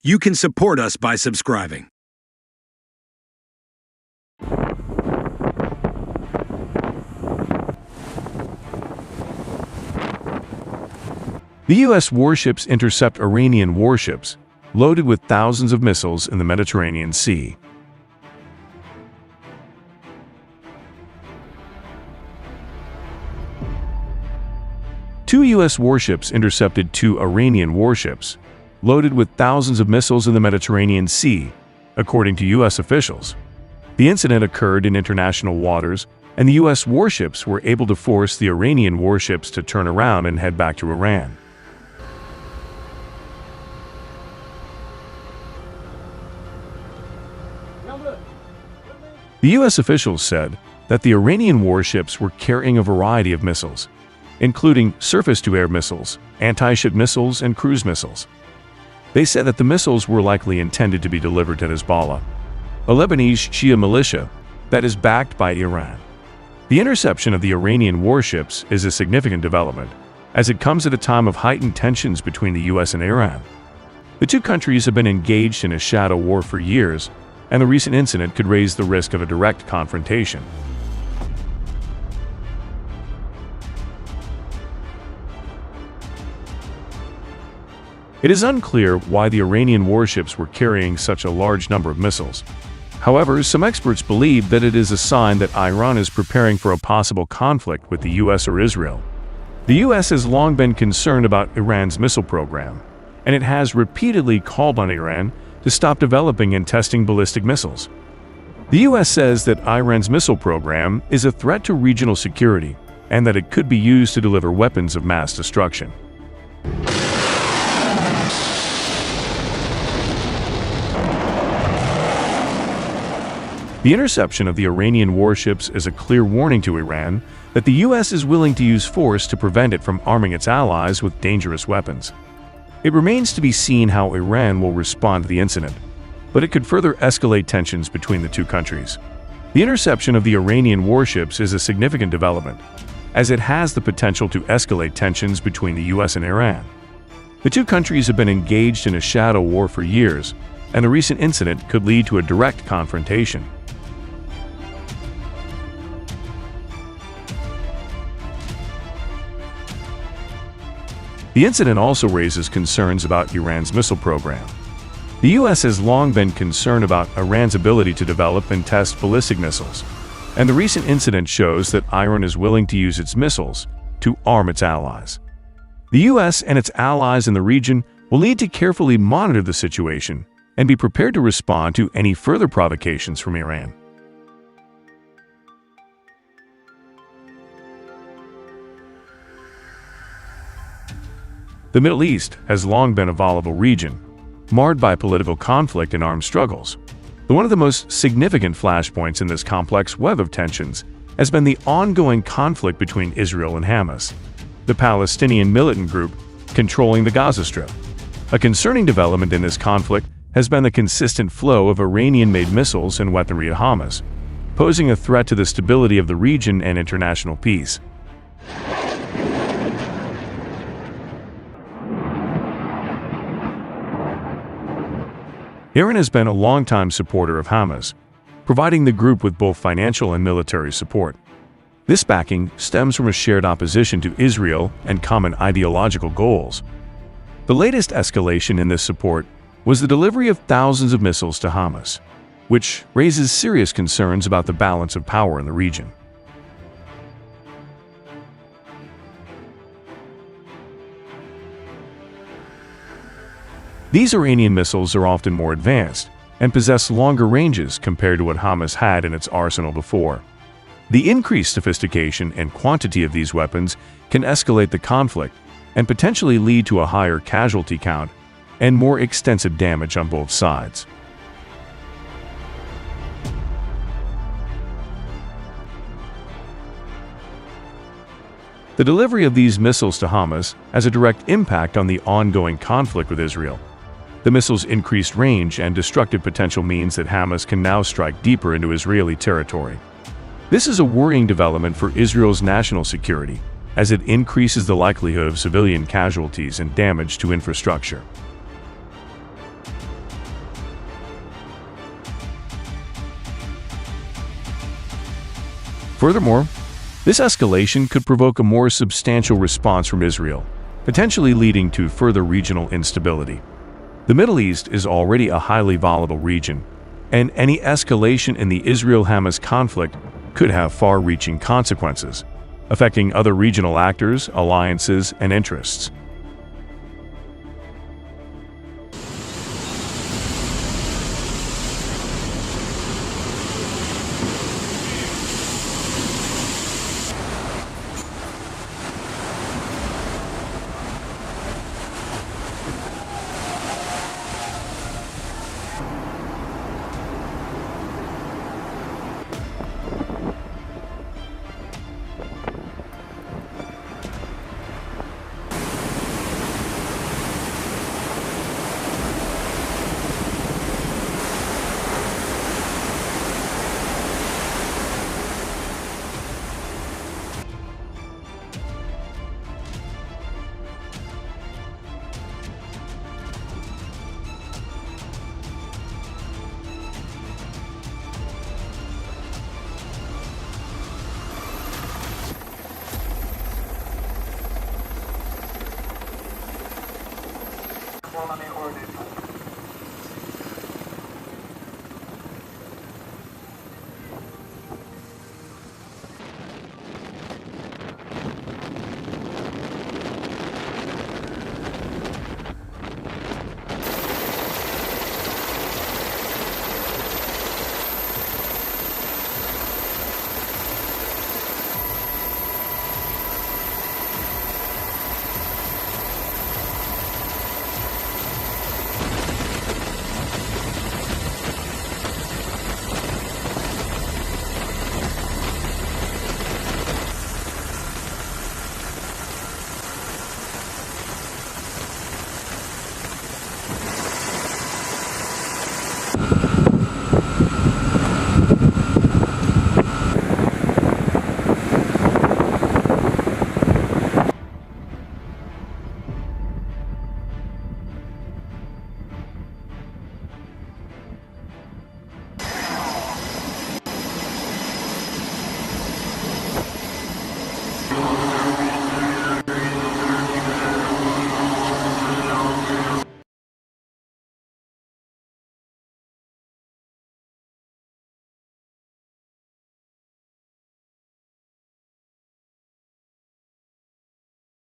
You can support us by subscribing. The U.S. warships intercept Iranian warships loaded with thousands of missiles in the Mediterranean Sea. Two U.S. warships intercepted two Iranian warships loaded with thousands of missiles in the Mediterranean Sea, according to U.S. officials. The incident occurred in international waters, and the U.S. warships were able to force the Iranian warships to turn around and head back to Iran. The U.S. officials said that the Iranian warships were carrying a variety of missiles, including surface-to-air missiles, anti-ship missiles, and cruise missiles. They said that the missiles were likely intended to be delivered to Hezbollah, a Lebanese Shia militia that is backed by Iran. The interception of the Iranian warships is a significant development, as it comes at a time of heightened tensions between the U.S. and Iran. The two countries have been engaged in a shadow war for years, and the recent incident could raise the risk of a direct confrontation. It is unclear why the Iranian warships were carrying such a large number of missiles. However, some experts believe that it is a sign that Iran is preparing for a possible conflict with the U.S. or Israel. The U.S. has long been concerned about Iran's missile program, and it has repeatedly called on Iran to stop developing and testing ballistic missiles. The U.S. says that Iran's missile program is a threat to regional security and that it could be used to deliver weapons of mass destruction. The interception of the Iranian warships is a clear warning to Iran that the U.S. is willing to use force to prevent it from arming its allies with dangerous weapons. It remains to be seen how Iran will respond to the incident, but it could further escalate tensions between the two countries. The interception of the Iranian warships is a significant development, as it has the potential to escalate tensions between the U.S. and Iran. The two countries have been engaged in a shadow war for years, and the recent incident could lead to a direct confrontation. The incident also raises concerns about Iran's missile program. The U.S. has long been concerned about Iran's ability to develop and test ballistic missiles, and the recent incident shows that Iran is willing to use its missiles to arm its allies. The U.S. and its allies in the region will need to carefully monitor the situation and be prepared to respond to any further provocations from Iran. The Middle East has long been a volatile region, marred by political conflict and armed struggles. But one of the most significant flashpoints in this complex web of tensions has been the ongoing conflict between Israel and Hamas, the Palestinian militant group controlling the Gaza Strip. A concerning development in this conflict has been the consistent flow of Iranian-made missiles and weaponry at Hamas, posing a threat to the stability of the region and international peace. Iran has been a longtime supporter of Hamas, providing the group with both financial and military support. This backing stems from a shared opposition to Israel and common ideological goals. The latest escalation in this support was the delivery of thousands of missiles to Hamas, which raises serious concerns about the balance of power in the region. These Iranian missiles are often more advanced and possess longer ranges compared to what Hamas had in its arsenal before. The increased sophistication and quantity of these weapons can escalate the conflict and potentially lead to a higher casualty count and more extensive damage on both sides. The delivery of these missiles to Hamas has a direct impact on the ongoing conflict with Israel. The missiles' increased range and destructive potential means that Hamas can now strike deeper into Israeli territory. This is a worrying development for Israel's national security, as it increases the likelihood of civilian casualties and damage to infrastructure. Furthermore, this escalation could provoke a more substantial response from Israel, potentially leading to further regional instability. The Middle East is already a highly volatile region, and any escalation in the Israel-Hamas conflict could have far-reaching consequences, affecting other regional actors, alliances, and interests.